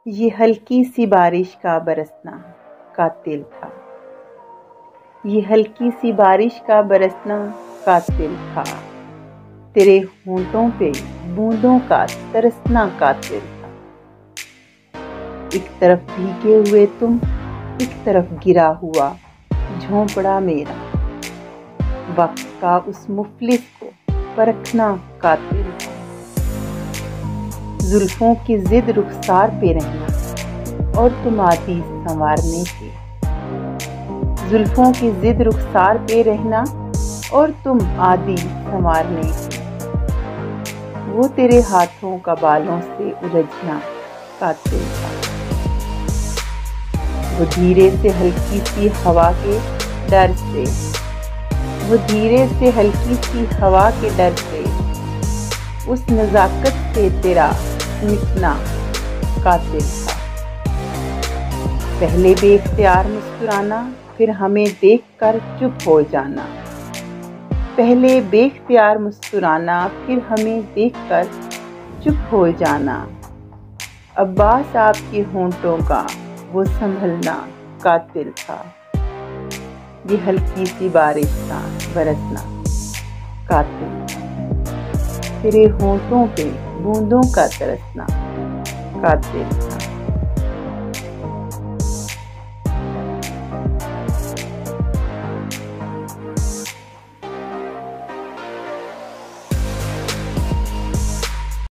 ये हल्की सी बारिश का बरसना कातिल था। ये हल्की सी बारिश का बरसना कातिल था। तेरे होंठों पे बूंदों का तरसना कातिल था। एक तरफ भीगे हुए तुम, एक तरफ गिरा हुआ झोंपड़ा मेरा। वक्त का उस मुफलिस को परखना कातिल था। जुल्फों की जिद रुखसार पे रहना और तुम आती संवारने की। जुल्फों की जिद रुखसार पे रहना और तुम आदि संवारने की। वो तेरे हाथों का बालों से उलझना कातिल था। वो धीरे से हल्की सी हवा के डर से, वो धीरे से हल्की सी हवा के डर से, उस नज़ाकत से तेरा निकना कातिल था। पहले बेख्तियार मुस्कुराना, फिर हमें देखकर चुप हो जाना। पहले बेख्तियार मुस्कुराना, फिर हमें देखकर चुप हो जाना। अब्बास आपके होंठों का वो संभलना कातिल था। ये हल्की सी बारिश का बरसना कातिल था। तेरे होंठों पे बूंदों का तरसना कातिल था।